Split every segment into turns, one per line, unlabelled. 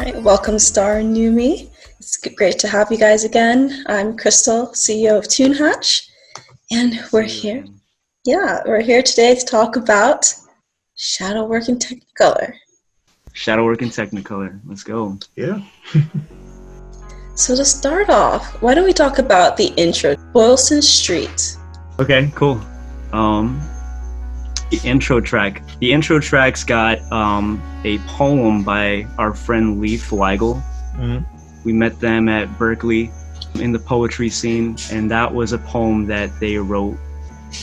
Hi, welcome Star and Neumi. It's great to have you guys again. I'm Christal, CEO of Tunehatch, and we're here. Yeah, we're here today to talk about shadow work in Technicolor.
Shadow work in Technicolor. Let's go.
Yeah.
So to start off, why don't we talk about the intro, Boylston Street.
Okay, cool. The intro track's got a poem by our friend Leif Weigel.
Mm-hmm.
We met them at Berkeley in the poetry scene, and that was a poem that they wrote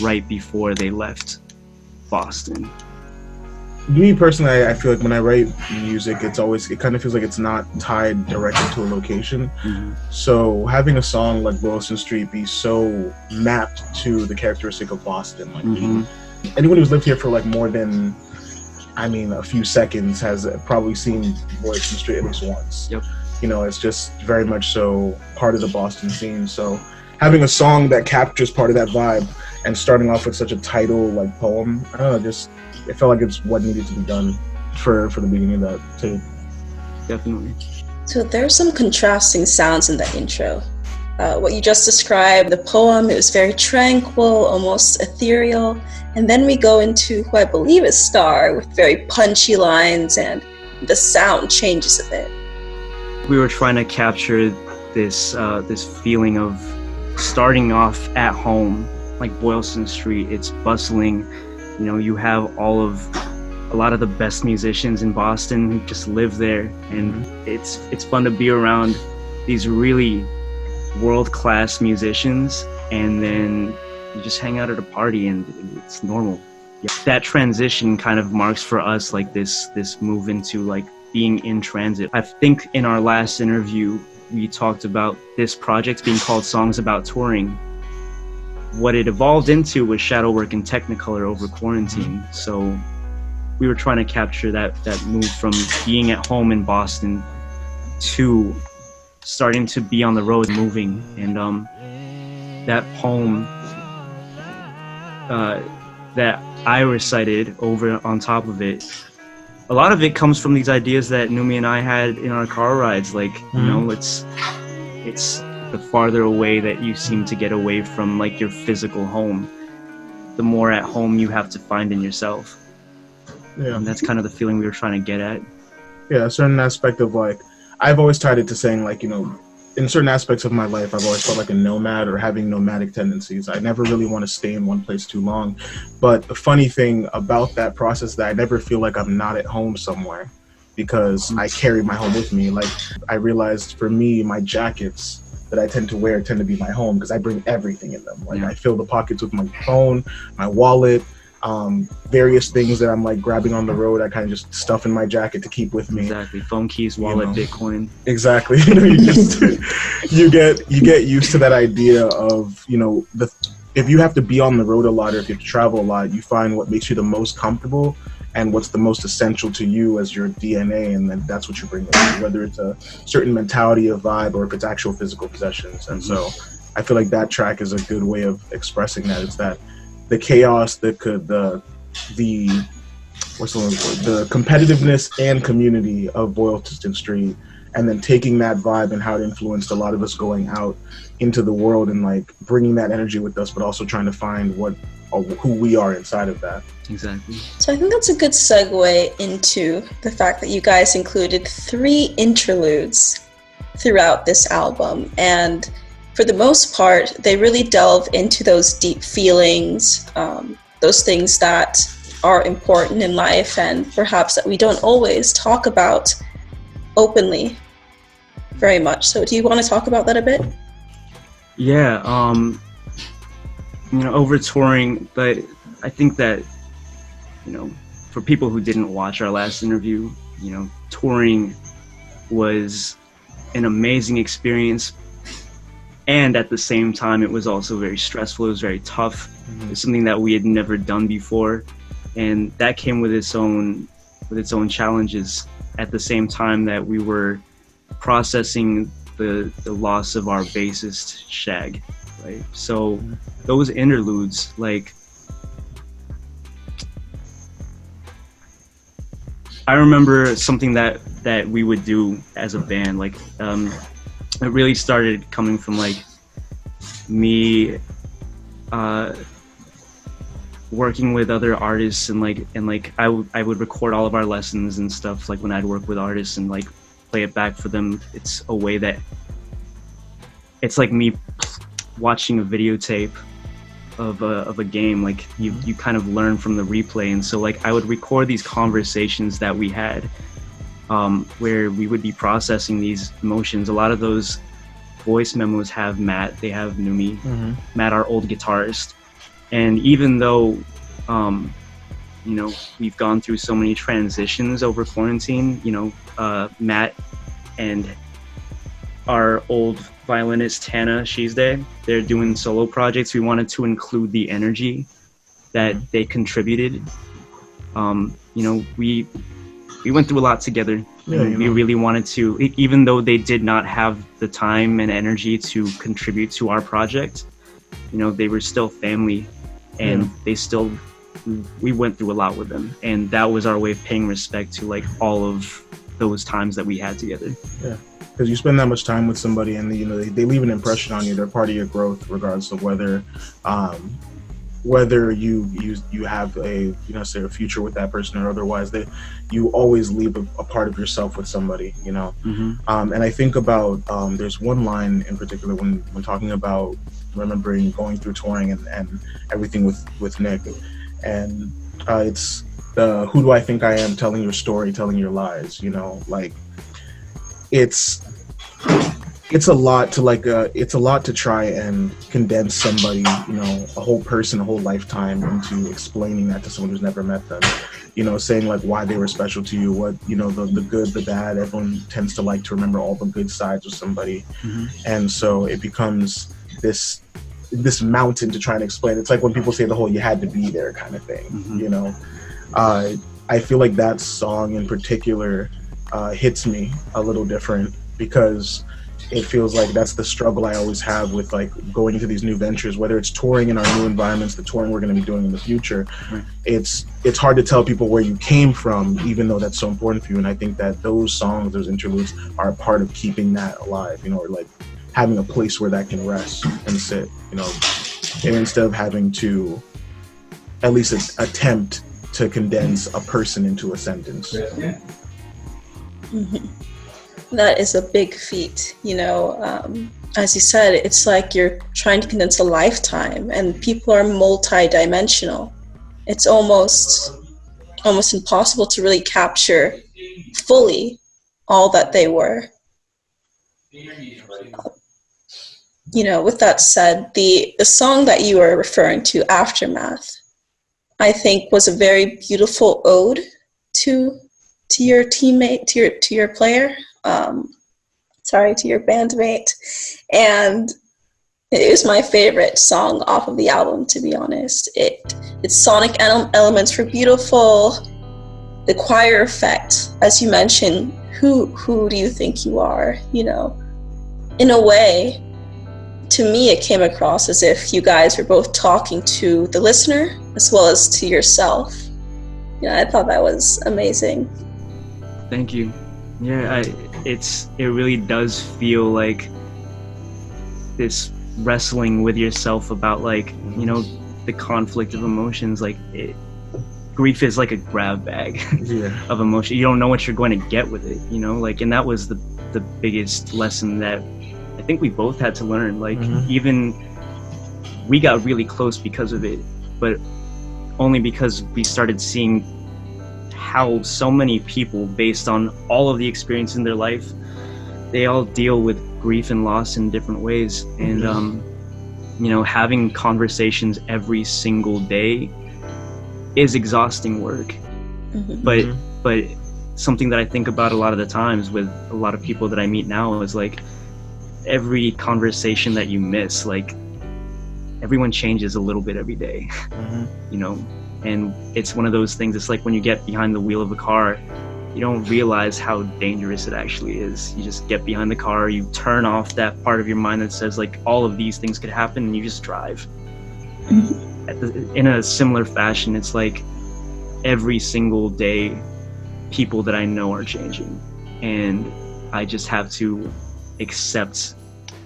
right before they left Boston.
Me personally, I feel like when I write music, it kind of feels like it's not tied directly to a location.
Mm-hmm.
So having a song like Boylston Street be so mapped to the characteristic of Boston, like anyone who's lived here for like more than, a few seconds has probably seen Boylston Street at least once.
Yep.
You know, it's just very much so part of the Boston scene. So having a song that captures part of that vibe and starting off with such a title like poem, I don't know, it felt like it's what needed to be done for the beginning of that tape.
Definitely.
So there's some contrasting sounds in the intro. What you just described, the poem, it was very tranquil, almost ethereal. And then we go into who I believe is Star with very punchy lines, and the sound changes a bit.
We were trying to capture this feeling of starting off at home, like Boylston Street. It's bustling. You know, you have a lot of the best musicians in Boston who just live there, and it's fun to be around these really world-class musicians, and then you just hang out at a party and it's normal. Yeah. That transition kind of marks for us like this move into like being in transit. I think in our last interview we talked about this project being called Songs About Touring. What it evolved into was shadow work in Technicolor over quarantine. So we were trying to capture that move from being at home in Boston to starting to be on the road moving. And that poem that I recited over on top of it, a lot of it comes from these ideas that Neumi and I had in our car rides. Like, you know, it's the farther away that you seem to get away from like your physical home, the more at home you have to find in yourself.
Yeah.
And that's kind of the feeling we were trying to get at.
Yeah, a certain aspect of like, I've always tied it to saying like, you know, in certain aspects of my life, I've always felt like a nomad or having nomadic tendencies. I never really want to stay in one place too long. But the funny thing about that process is that I never feel like I'm not at home somewhere, because I carry my home with me. Like, I realized for me, my jackets that I tend to wear tend to be my home because I bring everything in them. Like, I fill the pockets with my phone, my wallet, various things that I'm like grabbing on the road. I kind of just stuff in my jacket to keep with me.
Exactly. Phone, keys, wallet, Bitcoin.
Exactly. You know, you get used to that idea of, you know, if you have to be on the road a lot or if you have to travel a lot, you find what makes you the most comfortable and what's the most essential to you as your DNA, and then that's what you bring with you, whether it's a certain mentality, a vibe, or if it's actual physical possessions. And so I feel like that track is a good way of expressing that. It's that the chaos, the competitiveness and community of Boylston Street, and then taking that vibe and how it influenced a lot of us going out into the world and like bringing that energy with us, but also trying to find who we are inside of that.
Exactly.
So I think that's a good segue into the fact that you guys included 3 interludes throughout this album, and for the most part, they really delve into those deep feelings, those things that are important in life and perhaps that we don't always talk about openly very much. So do you want to talk about that a bit?
Yeah, you know, over touring, but I think that, you know, for people who didn't watch our last interview, you know, touring was an amazing experience. And at the same time, it was also very stressful. It was very tough. It was something that we had never done before. And that came with its own challenges at the same time that we were processing the loss of our bassist, Shag, right? So those interludes, like, I remember something that we would do as a band, like it really started coming from like me working with other artists, and I would record all of our lessons and stuff, like when I'd work with artists and like play it back for them. It's a way that it's like me watching a videotape of a game. Like you kind of learn from the replay, and so like I would record these conversations that we had where we would be processing these emotions. A lot of those voice memos have Matt, they have Neumi, Matt, our old guitarist. And even though you know, we've gone through so many transitions over quarantine, you know, Matt and our old violinist Hannah Sheesday, they're doing solo projects. We wanted to include the energy that they contributed. You know, we went through a lot together.
Yeah,
we really wanted to, even though they did not have the time and energy to contribute to our project, you know, they were still family, and they still, we went through a lot with them, and that was our way of paying respect to like all of those times that we had together. Yeah.
Because you spend that much time with somebody, and you know they leave an impression on you. They're part of your growth, regardless of whether you have a, you know, say a future with that person or otherwise. That you always leave a part of yourself with somebody, you know. And I think about there's one line in particular when talking about remembering going through touring and everything with Nick, and it's the "Who do I think I am? Telling your story, telling your lies." You know, like it's a lot to try and condense somebody, you know, a whole person, a whole lifetime, into explaining that to someone who's never met them. You know, saying like why they were special to you, what, you know, the good, the bad. Everyone tends to like to remember all the good sides of somebody, and so it becomes this mountain to try and explain. It's like when people say the whole "you had to be there" kind of thing. You know, I feel like that song in particular hits me a little different, because it feels like that's the struggle I always have with like going into these new ventures, whether it's touring in our new environments, the touring we're going to be doing in the future. It's hard to tell people where you came from, even though that's so important for you. And I think that those songs, those interludes, are a part of keeping that alive, you know, or like having a place where that can rest and sit, you know, and instead of having to at least attempt to condense a person into a sentence.
That is a big feat, you know. As you said, it's like you're trying to condense a lifetime, and people are multi-dimensional. It's almost impossible to really capture fully all that they were. You know, with that said, the song that you were referring to, Aftermath, I think was a very beautiful ode to your teammate, to your player, to your bandmate, and it was my favorite song off of the album, to be honest. Its sonic elements were beautiful. The choir effect, as you mentioned, who do you think you are? You know, in a way, to me, it came across as if you guys were both talking to the listener as well as to yourself. Yeah, I thought that was amazing.
Thank you. Yeah, it really does feel like this wrestling with yourself about, like, you know, the conflict of emotions. Like grief is like a grab bag of emotion. You don't know what you're going to get with it, you know, like, and that was the biggest lesson that I think we both had to learn. Like even we got really close because of it, but only because we started seeing how so many people, based on all of the experience in their life, they all deal with grief and loss in different ways. And you know, having conversations every single day is exhausting work. But something that I think about a lot of the times with a lot of people that I meet now is like, every conversation that you miss, like, everyone changes a little bit every day. You know, and it's one of those things. It's like when you get behind the wheel of a car, you don't realize how dangerous it actually is. You just get behind the car, you turn off that part of your mind that says like all of these things could happen, and you just drive. In a similar fashion, it's like every single day people that I know are changing, and I just have to accept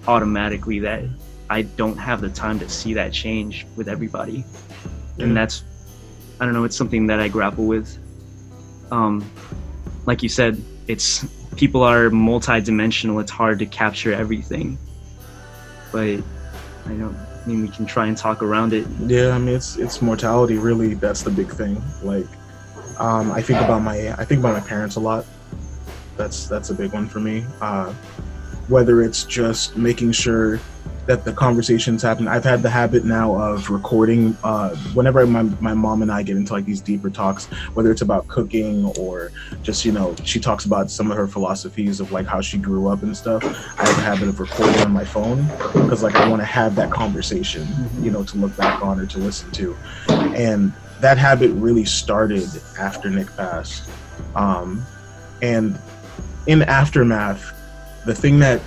automatically that I don't have the time to see that change with everybody. And that's, I don't know, it's something that I grapple with. Like you said, people are multi-dimensional. It's hard to capture everything, but we can try and talk around it.
Yeah, I mean, it's mortality, really. That's the big thing. Like, I think about my parents a lot. That's a big one for me. Whether it's just making sure that the conversations happen. I've had the habit now of recording whenever my mom and I get into like these deeper talks, whether it's about cooking or just, she talks about some of her philosophies of like how she grew up and stuff. I have a habit of recording on my phone because like I want to have that conversation, to look back on or to listen to. And that habit really started after Nick passed. And in aftermath, the thing that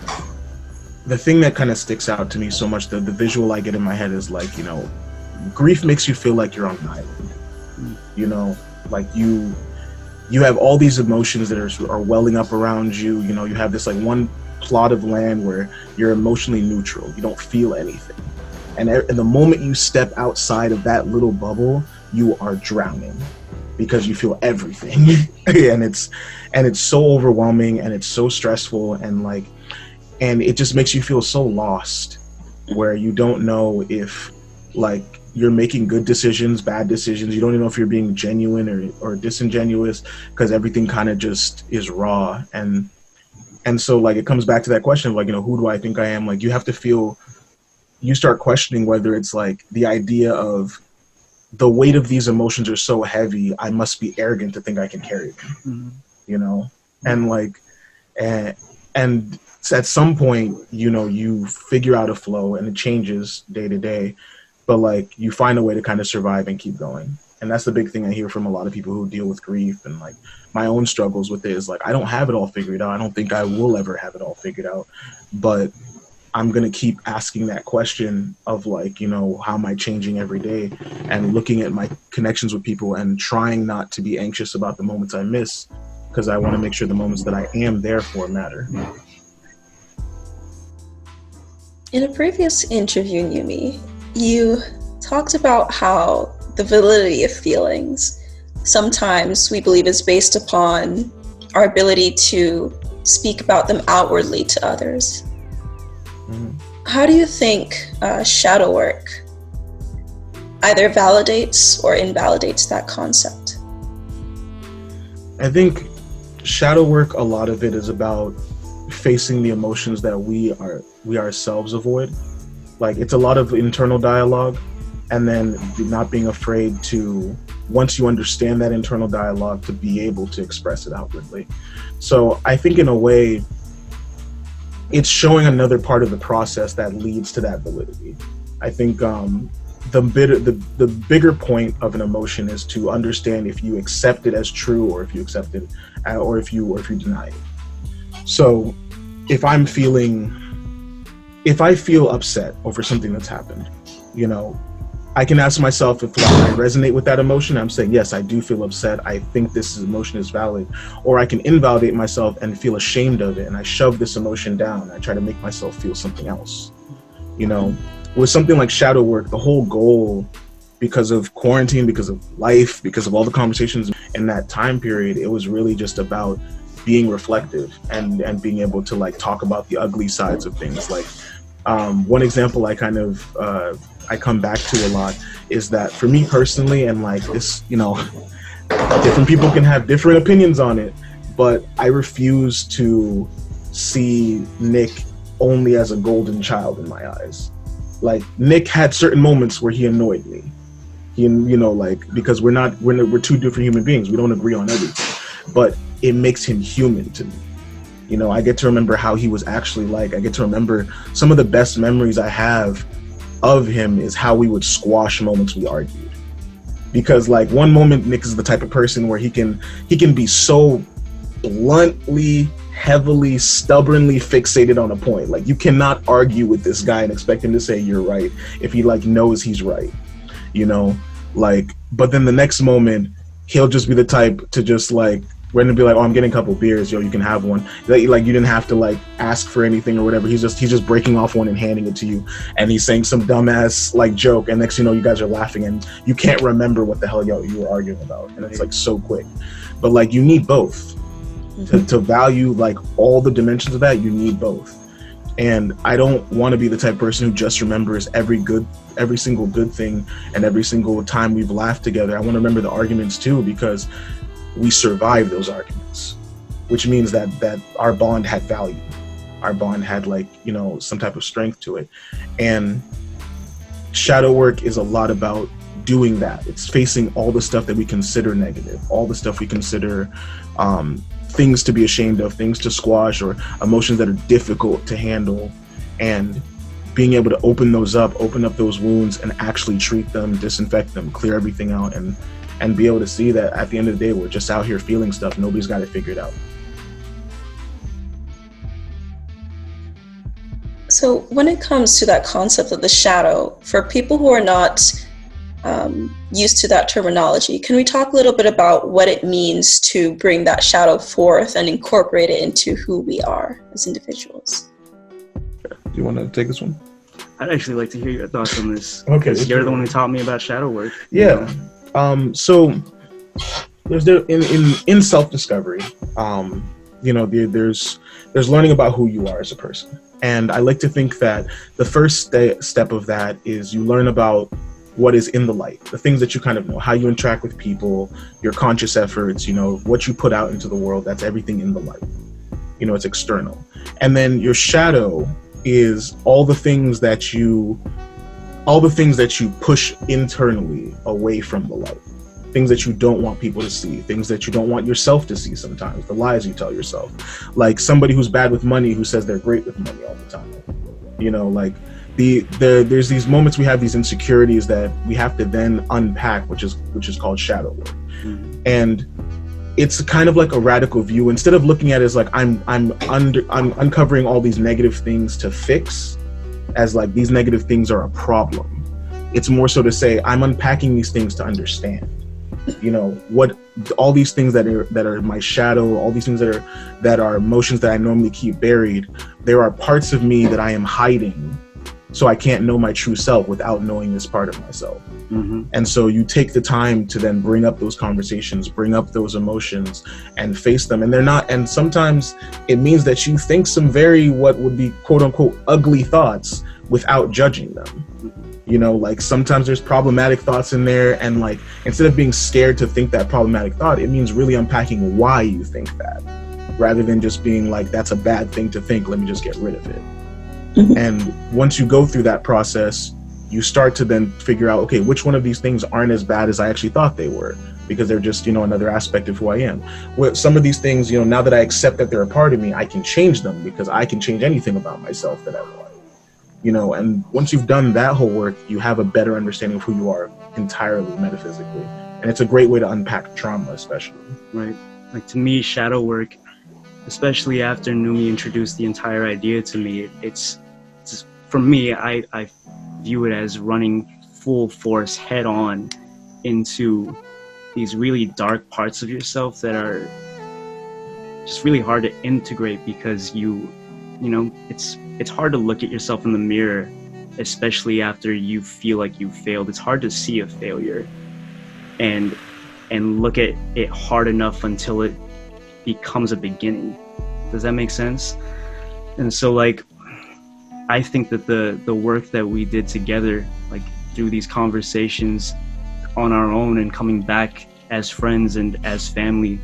kind of sticks out to me so much, the visual I get in my head is like, grief makes you feel like you're on an island. Like you have all these emotions that are welling up around you. You have this like one plot of land where you're emotionally neutral. You don't feel anything. And the moment you step outside of that little bubble, you are drowning because you feel everything. and it's so overwhelming and it's so stressful and it just makes you feel so lost, where you don't know if like you're making good decisions, bad decisions. You don't even know if you're being genuine or disingenuous, because everything kind of just is raw. And so like it comes back to that question of like, who do I think I am? Like you start questioning whether it's like the idea of the weight of these emotions are so heavy, I must be arrogant to think I can carry them, and like, and at some point, you figure out a flow and it changes day to day, but like you find a way to kind of survive and keep going. And that's the big thing I hear from a lot of people who deal with grief, and like my own struggles with it is like, I don't have it all figured out. I don't think I will ever have it all figured out, but I'm going to keep asking that question of like, how am I changing every day, and looking at my connections with people and trying not to be anxious about the moments I miss, because I want to make sure the moments that I am there for matter.
In a previous interview, Neumi, you talked about how the validity of feelings sometimes we believe is based upon our ability to speak about them outwardly to others. How do you think shadow work either validates or invalidates that concept?
I think shadow work, a lot of it is about facing the emotions that we ourselves avoid. Like it's a lot of internal dialogue, and then not being afraid to, once you understand that internal dialogue, to be able to express it outwardly. So I think in a way, it's showing another part of the process that leads to that validity. I think the bigger point of an emotion is to understand if you accept it as true, or if you accept it, or if you deny it. So if I feel upset over something that's happened, I can ask myself if I resonate with that emotion. I'm saying, yes, I do feel upset. I think this emotion is valid. Or I can invalidate myself and feel ashamed of it, and I shove this emotion down. I try to make myself feel something else. With something like shadow work, the whole goal, because of quarantine, because of life, because of all the conversations in that time period, it was really just about being reflective and being able to like talk about the ugly sides of things. Like one example I come back to a lot is that for me personally, and like this, different people can have different opinions on it, but I refuse to see Nick only as a golden child in my eyes. Like Nick had certain moments where he annoyed me. Because we're two different human beings. We don't agree on everything, but it makes him human to me. I get to remember how he was actually like. I get to remember some of the best memories I have of him is how we would squash moments we argued. Because like one moment, Nick is the type of person where he can be so bluntly, heavily, stubbornly fixated on a point. Like you cannot argue with this guy and expect him to say you're right if he like knows he's right, but then the next moment he'll just be the type to just like We're gonna be like, oh, I'm getting a couple beers, yo, you can have one. Like you didn't have to like ask for anything or whatever. He's just breaking off one and handing it to you, and he's saying some dumbass like joke, and next thing you know, you guys are laughing, and you can't remember what the hell you were arguing about, and it's like so quick. But like you need both to value like all the dimensions of that. You need both. And I don't want to be the type of person who just remembers every single good thing and every single time we've laughed together. I want to remember the arguments too, because we survived those arguments, which means that our bond had value. Our bond had like, you know, some type of strength to it. And shadow work is a lot about doing that. It's facing all the stuff that we consider negative, all the stuff we consider things to be ashamed of, things to squash, or emotions that are difficult to handle, and being able to open up those wounds and actually treat them, disinfect them, clear everything out, and be able to see that at the end of the day, we're just out here feeling stuff. Nobody's got it figured out.
So when it comes to that concept of the shadow, for people who are not used to that terminology, can we talk a little bit about what it means to bring that shadow forth and incorporate it into who we are as individuals?
Do you want to take this one?
I'd actually like to hear your thoughts on this.
Okay.
You're the one who taught me about shadow work.
Yeah. So in self-discovery, you know, there's learning about who you are as a person. And I like to think that the first step of that is you learn about what is in the light, the things that you kind of know, how you interact with people, your conscious efforts, you know, what you put out into the world, that's everything in the light. You know, it's external. And then your shadow is all the things that you push internally away from the light. Things that you don't want people to see, things that you don't want yourself to see sometimes, the lies you tell yourself. Like somebody who's bad with money who says they're great with money all the time. You know, like there's these moments we have these insecurities that we have to then unpack, which is called shadow work. Mm-hmm. And it's kind of like a radical view. Instead of looking at it as like I'm uncovering all these negative things to fix, as like these negative things are a problem. It's more so to say I'm unpacking these things to understand. You know, what all these things that are my shadow, all these things that are emotions that I normally keep buried, there are parts of me that I am hiding, so I can't know my true self without knowing this part of myself. Mm-hmm. And so you take the time to then bring up those conversations, bring up those emotions, and face them. And sometimes it means that you think some very, what would be quote unquote ugly thoughts without judging them. You know, like sometimes there's problematic thoughts in there, and like instead of being scared to think that problematic thought, it means really unpacking why you think that, rather than just being like, that's a bad thing to think, let me just get rid of it. Mm-hmm. And once you go through that process, you start to then figure out, okay, which one of these things aren't as bad as I actually thought they were, because they're just, you know, another aspect of who I am. With some of these things, you know, now that I accept that they're a part of me, I can change them, because I can change anything about myself that I want. You know, and once you've done that whole work, you have a better understanding of who you are entirely metaphysically. And it's a great way to unpack trauma, especially.
Right. Like to me, shadow work, especially after Neumi introduced the entire idea to me, it's just, for me, I view it as running full force head on into these really dark parts of yourself that are just really hard to integrate, because you know, it's hard to look at yourself in the mirror, especially after you feel like you failed. It's hard to see a failure and look at it hard enough until it becomes a beginning. Does that make sense? And so like, I think that the work that we did together, like through these conversations on our own and coming back as friends and as family,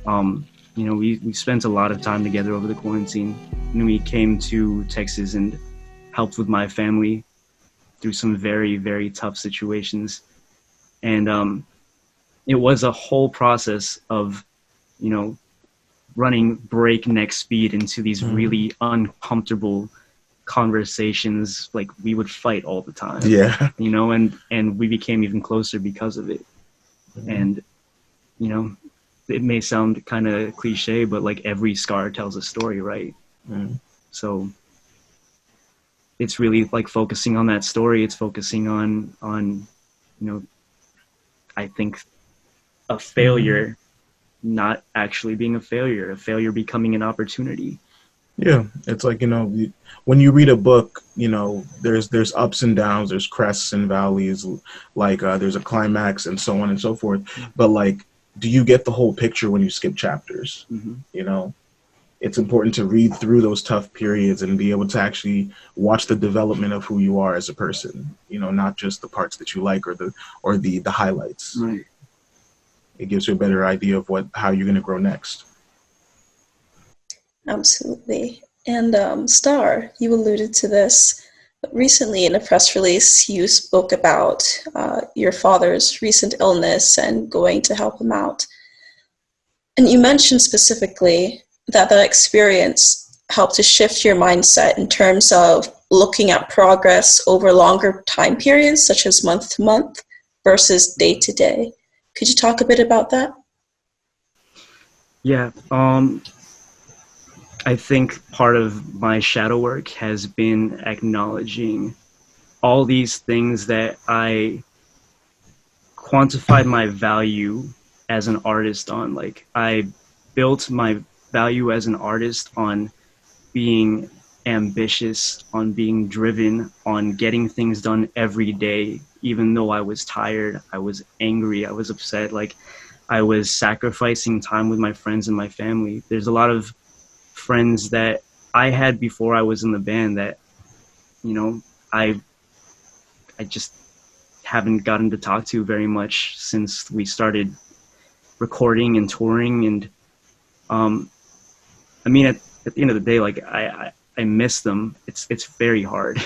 you know, we spent a lot of time together over the quarantine. Neumi came to Texas and helped with my family through some very, very tough situations. And it was a whole process of, you know, running breakneck speed into these really uncomfortable conversations. Like we would fight all the time. Yeah. You know, and we became even closer because of it. Mm-hmm. And, you know, it may sound kind of cliche, but like every scar tells a story, right? Mm. So it's really like focusing on that story. It's focusing on, you know, I think a failure not actually being a failure becoming an opportunity.
Yeah, it's like, when you read a book, there's ups and downs, there's crests and valleys, like there's a climax and so on and so forth. But like, do you get the whole picture when you skip chapters? It's important to read through those tough periods and be able to actually watch the development of who you are as a person, not just the parts that you like or the highlights.
Right.
It gives you a better idea of how you're going to grow next.
Absolutely. And Star, you alluded to this. Recently in a press release, you spoke about your father's recent illness and going to help him out. And you mentioned specifically that experience helped to shift your mindset in terms of looking at progress over longer time periods, such as month to month versus day to day. Could you talk a bit about that?
Yeah. I think part of my shadow work has been acknowledging all these things that I quantified my value as an artist on. Like, I built my value as an artist on being ambitious, on being driven, on getting things done every day, even though I was tired, I was angry, I was upset, like I was sacrificing time with my friends and my family. There's a lot of friends that I had before I was in the band that, I just haven't gotten to talk to very much since we started recording and touring. And I mean, at the end of the day, like I miss them. It's very hard.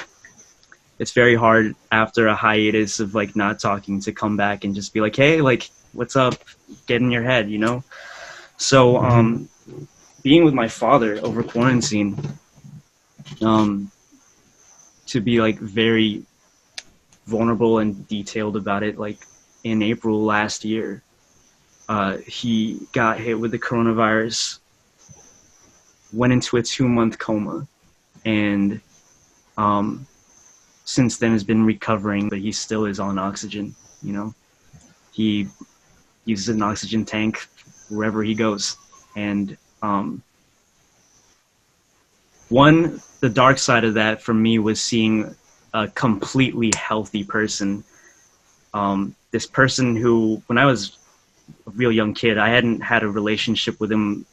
It's very hard after a hiatus of like not talking to come back and just be like, hey, like, what's up? Get in your head, So being with my father over quarantine, to be like very vulnerable and detailed about it, like in April last year, he got hit with the coronavirus, went into a 2-month coma, and since then has been recovering, but he still is on oxygen. He uses an oxygen tank wherever he goes. And the dark side of that for me was seeing a completely healthy person. This person who, when I was a real young kid, I hadn't had a relationship with him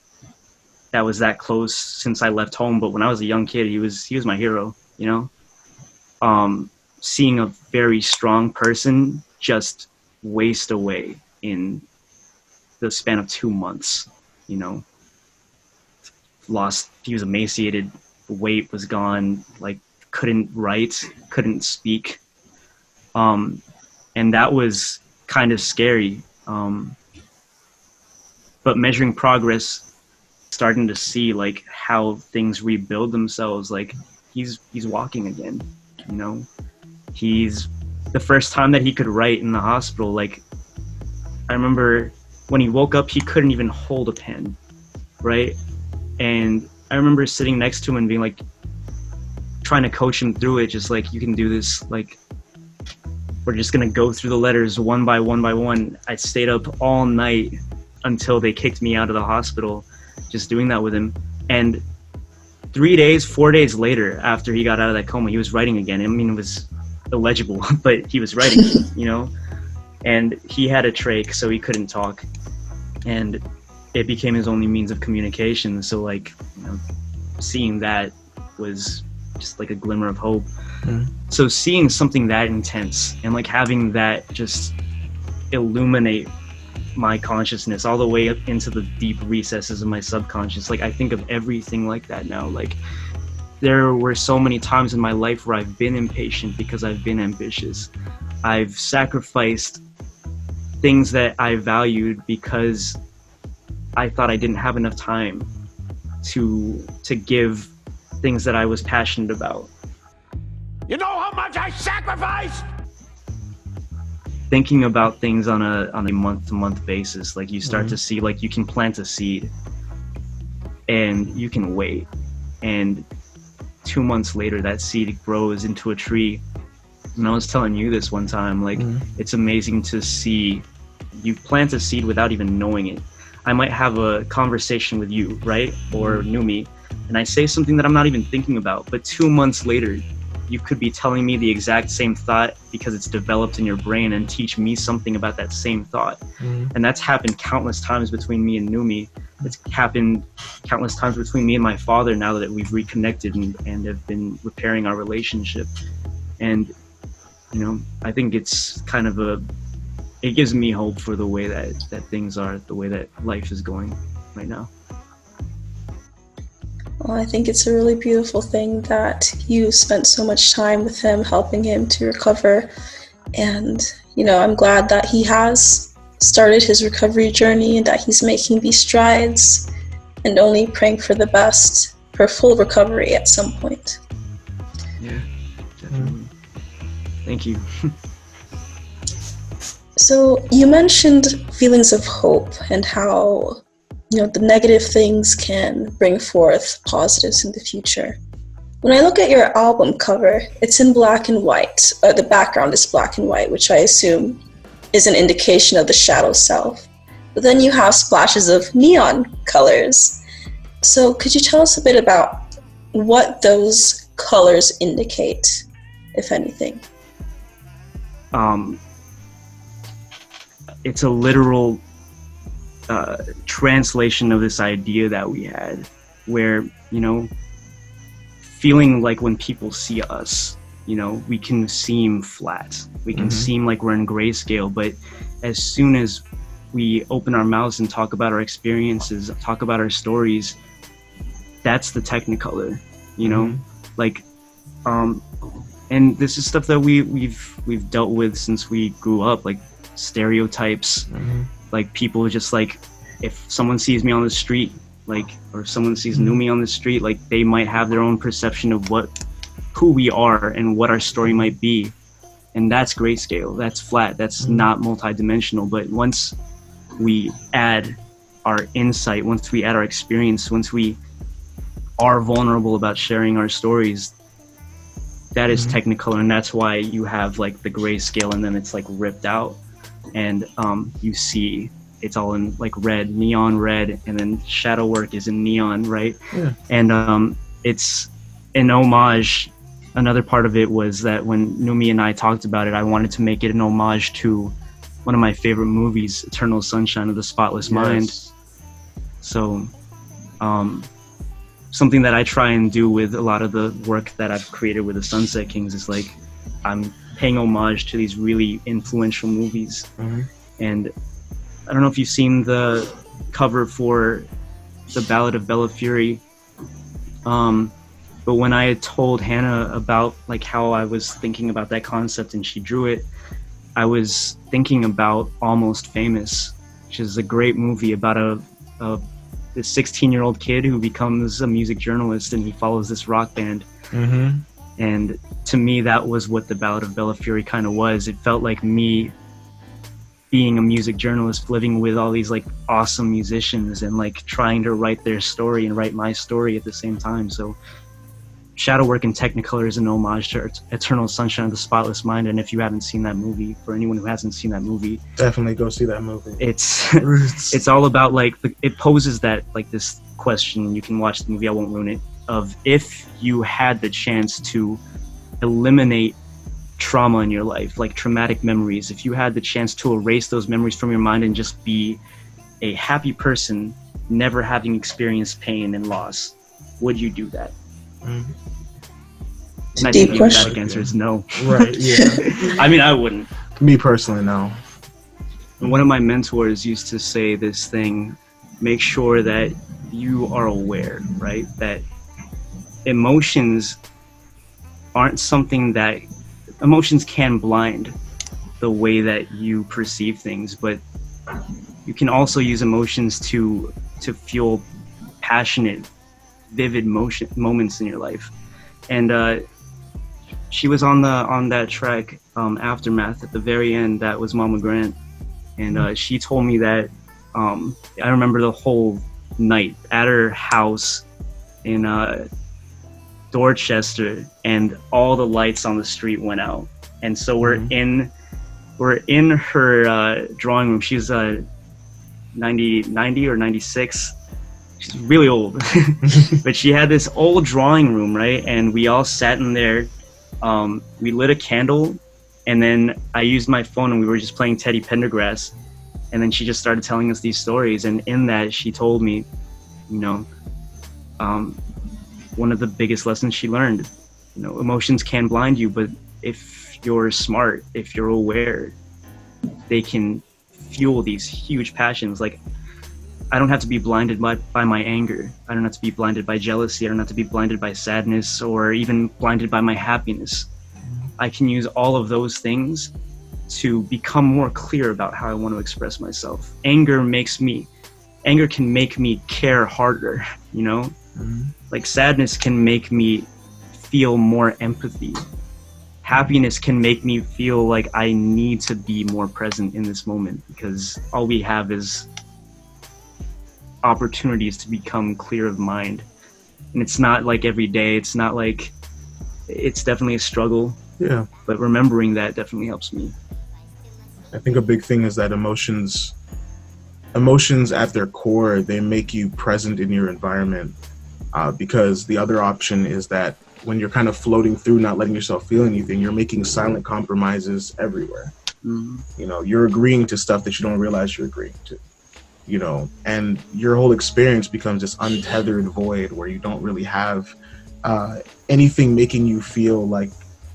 that was that close since I left home. But when I was a young kid, he was my hero, seeing a very strong person just waste away in the span of 2 months, he was emaciated, weight was gone, like couldn't write, couldn't speak. And that was kind of scary. But measuring progress, starting to see like how things rebuild themselves, like he's walking again, he's the first time that he could write in the hospital. Like, I remember when he woke up, he couldn't even hold a pen, right? And I remember sitting next to him and being like, trying to coach him through it, just like, you can do this, like, we're just gonna go through the letters one by one by one. I stayed up all night until they kicked me out of the hospital, just doing that with him. And 4 days later, after he got out of that coma, he was writing again. I mean, it was illegible, but he was writing, and he had a trach, so he couldn't talk, and it became his only means of communication. So like, seeing that was just like a glimmer of hope. So seeing something that intense and like having that just illuminate my consciousness all the way up into the deep recesses of my subconscious, like I think of everything like that now. Like, there were so many times in my life where I've been impatient because I've been ambitious. I've sacrificed things that I valued because I thought I didn't have enough time to give things that I was passionate about.
You know how much I sacrificed?
Thinking about things on a month-to-month basis, like you start to see, like, you can plant a seed and you can wait, and 2 months later that seed grows into a tree. And I was telling you this one time, like, it's amazing to see you plant a seed without even knowing it. I might have a conversation with you, right? Or Neumi, and I say something that I'm not even thinking about, but 2 months later, you could be telling me the exact same thought because it's developed in your brain and teach me something about that same thought. And that's happened countless times between me and Neumi. It's happened countless times between me and my father now that we've reconnected and have been repairing our relationship. And, you know, I think it's kind of it gives me hope for the way that things are, the way that life is going right now.
Well, I think it's a really beautiful thing that you spent so much time with him, helping him to recover. And, you know, I'm glad that he has started his recovery journey and that he's making these strides, and only praying for the best for full recovery at some point.
Yeah, definitely. Thank you.
So you mentioned feelings of hope and how, you know, the negative things can bring forth positives in the future. When I look at your album cover, it's in black and white. The background is black and white, which I assume is an indication of the shadow self. But then you have splashes of neon colors. So could you tell us a bit about what those colors indicate, if anything?
It's a literal translation of this idea that we had, where, you know, feeling like when people see us, you know, we can seem flat, we can seem like we're in grayscale, but as soon as we open our mouths and talk about our experiences, talk about our stories, that's the Technicolor, you know, like, and this is stuff that we've dealt with since we grew up, like stereotypes, like people just like, if someone sees me on the street, like, or someone sees Neumi on the street, like they might have their own perception of who we are and what our story might be. And that's grayscale, that's flat, that's not multidimensional. But once we add our insight, once we add our experience, once we are vulnerable about sharing our stories, that is Technicolor. And that's why you have like the grayscale and then it's like ripped out. And you see it's all in like red, neon red, and then Shadowwork is in neon, right? Yeah. And it's an homage. Another part of it was that when Neumi and I talked about it, I wanted to make it an homage to one of my favorite movies, Eternal Sunshine of the Spotless Mind. So something that I try and do with a lot of the work that I've created with the Sunset Kings is like, I'm paying homage to these really influential movies. And I don't know if you've seen the cover for The Ballad of Bella Fury, but when I had told Hannah about like how I was thinking about that concept and she drew it, I was thinking about Almost Famous, which is a great movie about this 16-year-old kid who becomes a music journalist and he follows this rock band. And to me, that was what The Ballad of Bella Fury kind of was. It felt like me being a music journalist, living with all these like awesome musicians and like trying to write their story and write my story at the same time. So Shadowwork in Technicolor is an homage to Eternal Sunshine of the Spotless Mind. And if you haven't seen that movie, for anyone who hasn't seen that movie,
definitely go see that movie.
It's all about like, it poses that like this question, you can watch the movie, I won't ruin it, of if you had the chance to eliminate trauma in your life, like traumatic memories, if you had the chance to erase those memories from your mind and just be a happy person, never having experienced pain and loss, would you do that? And I think the emphatic answer is no.
Right, yeah.
I mean, I wouldn't.
Me personally, no.
One of my mentors used to say this thing, make sure that you are aware, right? That emotions aren't something that, emotions can blind the way that you perceive things, but you can also use emotions to fuel passionate, vivid moments in your life. And she was on that track, Aftermath, at the very end. That was Mama Grant, and she told me that I remember the whole night at her house in Dorchester, and all the lights on the street went out, and so we're in her drawing room. She's 90 or 96. She's really old. But she had this old drawing room, right? And we all sat in there. We lit a candle, and then I used my phone, and we were just playing Teddy Pendergrass. And then she just started telling us these stories. And in that, she told me, you know, one of the biggest lessons she learned, you know, emotions can blind you, but if you're smart, if you're aware, they can fuel these huge passions. Like, I don't have to be blinded by my anger. I don't have to be blinded by jealousy. I don't have to be blinded by sadness or even blinded by my happiness. I can use all of those things to become more clear about how I want to express myself. Anger can make me care harder, you know? Mm-hmm. Like, sadness can make me feel more empathy. Happiness can make me feel like I need to be more present in this moment, because all we have is opportunities to become clear of mind. And it's not like every day, it's definitely a struggle.
Yeah.
But remembering that definitely helps me.
I think a big thing is that emotions at their core, they make you present in your environment, because the other option is that when you're kind of floating through, not letting yourself feel anything, you're making silent compromises everywhere. Mm-hmm. You know, you're agreeing to stuff that you don't realize you're agreeing to, you know, and your whole experience becomes this untethered void where you don't really have anything making you feel like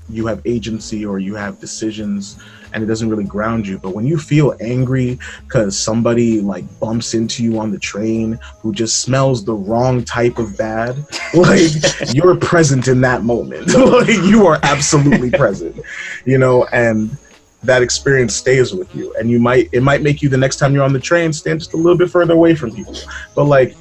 you have agency or you have decisions, and it doesn't really ground you. But when you feel angry because somebody like bumps into you on the train who just smells the wrong type of bad, like, you're present in that moment. Like, you are absolutely present, you know, and that experience stays with you. And it might make you, the next time you're on the train, stand just a little bit further away from people. But like,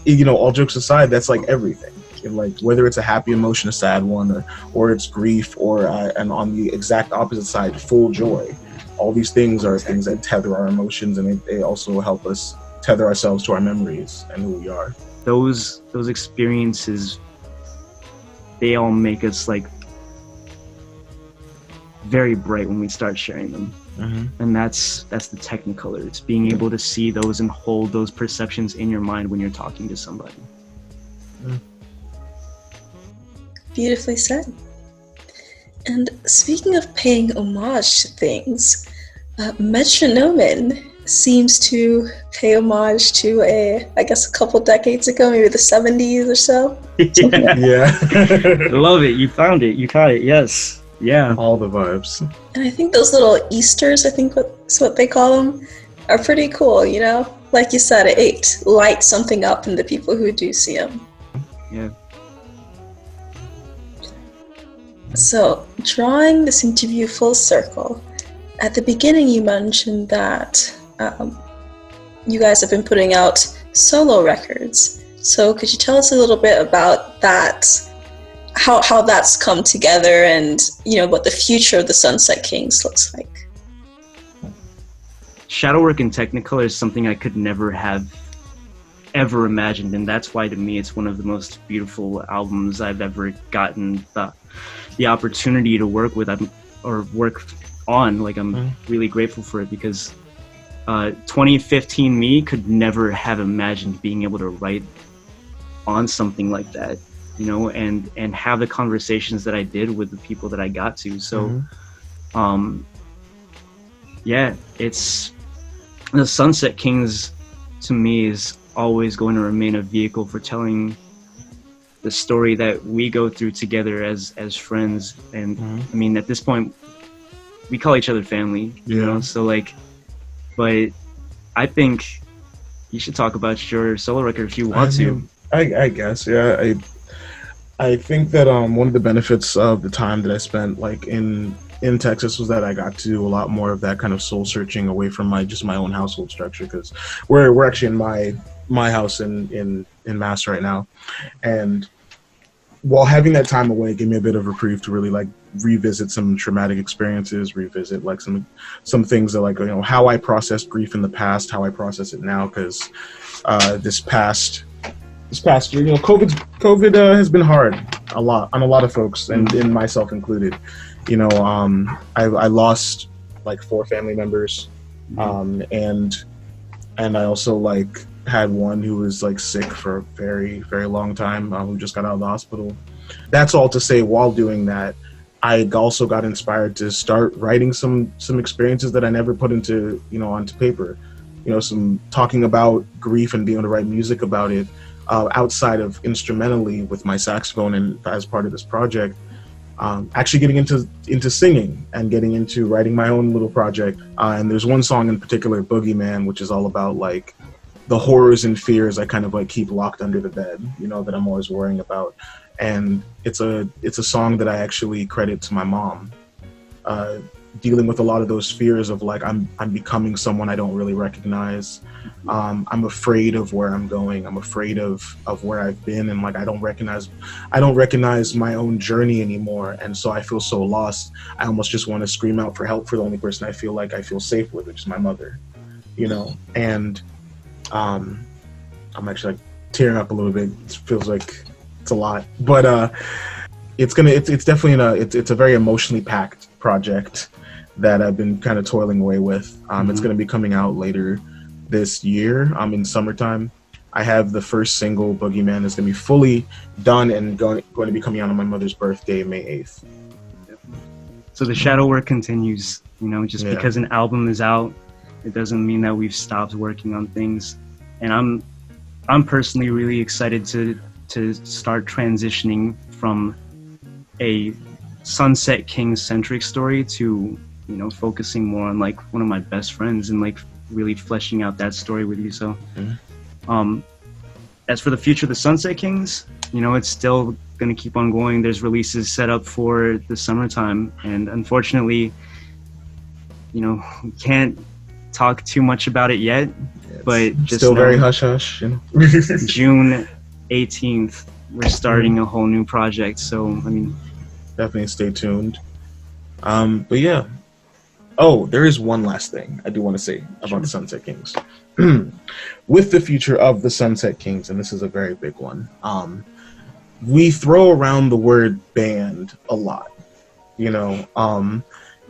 you know, all jokes aside, that's like everything. Like, whether it's a happy emotion, a sad one, or it's grief, or and on the exact opposite side, full joy. All these things are things that tether our emotions, and they also help us tether ourselves to our memories and who we are.
Those experiences, they all make us like very bright when we start sharing them. Mm-hmm. And that's the Technicolor. It's being able to see those and hold those perceptions in your mind when you're talking to somebody. Mm.
Beautifully said. And speaking of paying homage to things, Metronomen seems to pay homage to a couple decades ago, maybe the 70s or so.
Yeah.
Love it. You found it. You caught it. Yes. Yeah.
All the vibes.
And I think those little Easters, I think that's what they call them, are pretty cool, you know? Like you said, it lights something up in the people who do see them.
Yeah.
So, drawing this interview full circle, at the beginning you mentioned that you guys have been putting out solo records. So could you tell us a little bit about that, how that's come together, and, you know, what the future of the Sunset Kings looks like?
Shadowwork in Technicolor is something I could never have ever imagined, and that's why to me it's one of the most beautiful albums I've ever gotten the opportunity to work with or work on. Like, I'm really grateful for it, because 2015 me could never have imagined being able to write on something like that, you know, and have the conversations that I did with the people that I got to. So yeah, it's the Sunset Kings to me is always going to remain a vehicle for telling the story that we go through together as friends. And I mean, at this point, we call each other family, you know? So like, but I think you should talk about your solo record if you want to.
I guess, yeah. I think that one of the benefits of the time that I spent like in Texas was that I got to do a lot more of that kind of soul searching away from my own household structure, because we're actually in my house in Mass right now, and while having that time away gave me a bit of reprieve to really like revisit some traumatic experiences, revisit like some things that, like, you know, how I processed grief in the past, how I process it now, because this past year, you know, COVID has been hard on a lot of folks, and myself included. You know, I lost like 4 family members, and And I also like had one who was like sick for a very, very long time, who just got out of the hospital. That's all to say, while doing that, I also got inspired to start writing some experiences that I never put into, onto paper. Some talking about grief and being able to write music about it, outside of instrumentally with my saxophone and as part of this project. Actually getting into singing and getting into writing my own little project. And there's one song in particular, Boogeyman, which is all about like the horrors and fears I kind of like keep locked under the bed, that I'm always worrying about. And it's a song that I actually credit to my mom, dealing with a lot of those fears of like I'm becoming someone I don't really recognize. I'm afraid of where I'm going. I'm afraid of where I've been, and like I don't recognize my own journey anymore. And so I feel so lost. I almost just want to scream out for help for the only person I feel like I feel safe with, which is my mother. And I'm actually like tearing up a little bit. It feels like it's a lot, but it's definitely it's a very emotionally packed project that I've been kind of toiling away with. It's going to be coming out later this year, in summertime. I have the first single, Boogeyman, is going to be fully done and going to be coming out on my mother's birthday, May 8th.
So the shadow work continues, because an album is out, it doesn't mean that we've stopped working on things. And I'm personally really excited to start transitioning from a Sunset King centric story to focusing more on like one of my best friends and like really fleshing out that story with you. So as for the future of the Sunset Kings, it's still going to keep on going. There's releases set up for the summertime, and unfortunately we can't talk too much about it yet, but just
still very hush hush.
June 18th we're starting a whole new project, so
definitely stay tuned. But yeah. Oh, there is one last thing I do want to say about the Sunset Kings. With the future of the Sunset Kings, and this is a very big one, we throw around the word band a lot,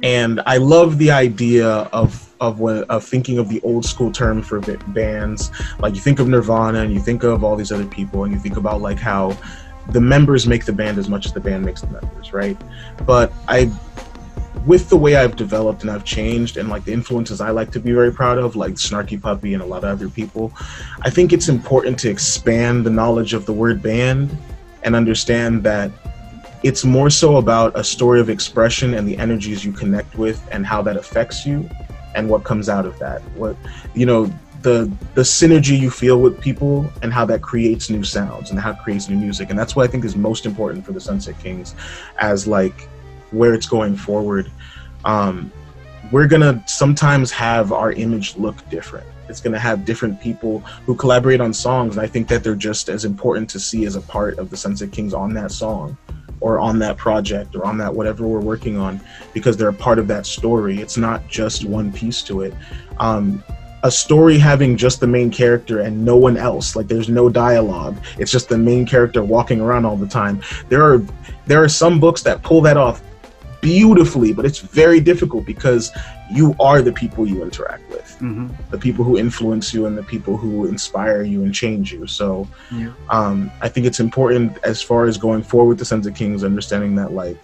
and I love the idea of thinking of the old school term for bands. Like you think of Nirvana and you think of all these other people and you think about like how the members make the band as much as the band makes the members, right? But with the way I've developed and I've changed and like the influences I like to be very proud of, like Snarky Puppy and a lot of other people, I think it's important to expand the knowledge of the word band and understand that it's more so about a story of expression and the energies you connect with and how that affects you and what comes out of that. What, the synergy you feel with people and how that creates new sounds and how it creates new music. And that's what I think is most important for the Sunset Kings as like where it's going forward. We're gonna sometimes have our image look different. It's gonna have different people who collaborate on songs, and I think that they're just as important to see as a part of the Sunset Kings on that song or on that project or on that whatever we're working on, because they're a part of that story. It's not just one piece to it. A story having just the main character and no one else, like there's no dialogue, it's just the main character walking around all the time. There are some books that pull that off beautifully, but it's very difficult because you are the people you interact with, the people who influence you and the people who inspire you and change you. So I think it's important as far as going forward with the Sunset Kings, understanding that like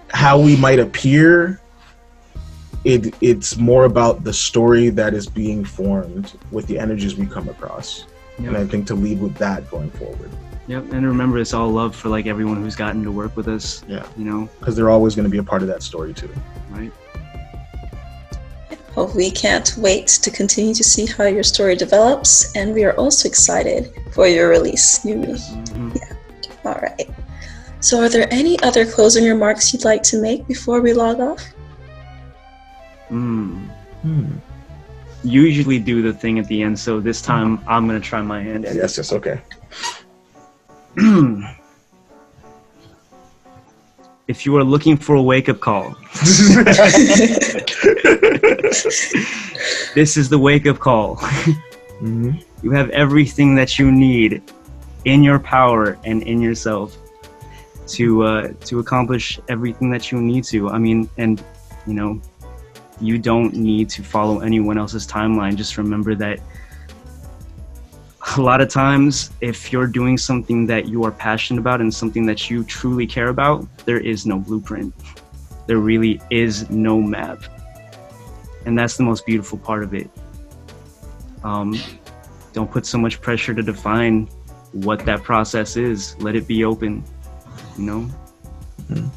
how we might appear, it's more about the story that is being formed with the energies we come across. And I think to lead with that going forward.
Yep, and remember, it's all love for like everyone who's gotten to work with us.
Yeah, because they're always going to be a part of that story too.
Right.
Well, we can't wait to continue to see how your story develops, and we are also excited for your release, Neumi. Yeah. All right. So, are there any other closing remarks you'd like to make before we log off?
You usually do the thing at the end, so this time I'm going to try my hand at it.
Yes, okay.
If you are looking for a wake-up call, this is the wake-up call. You have everything that you need in your power and in yourself to accomplish everything that you need to. I mean, and You don't need to follow anyone else's timeline. Just remember that a lot of times, if you're doing something that you are passionate about and something that you truly care about, there is no blueprint. There really is no map. And that's the most beautiful part of it. Don't put so much pressure to define what that process is. Let it be open, you know? Mm-hmm.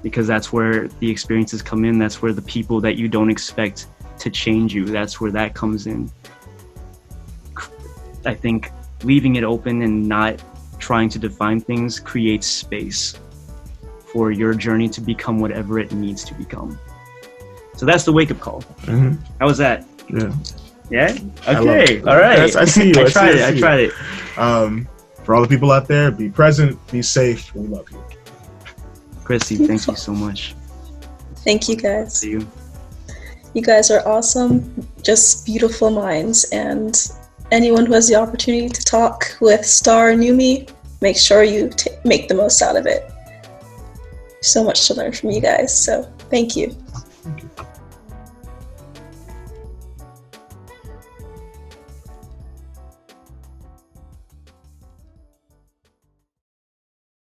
Because that's where the experiences come in. That's where the people that you don't expect to change you, that's where that comes in. I think leaving it open and not trying to define things creates space for your journey to become whatever it needs to become. So that's the wake-up call. Mm-hmm. How was that?
Yeah.
Yeah? Okay. All right.
Yes, I see you.
I tried it.
For all the people out there, be present, be safe. We love you.
Chrissy, thank you so much.
Thank you, guys.
See you.
You guys are awesome, just beautiful minds, and anyone who has the opportunity to talk with Star Neumi, make sure you make the most out of it. So much to learn from you guys, so thank you.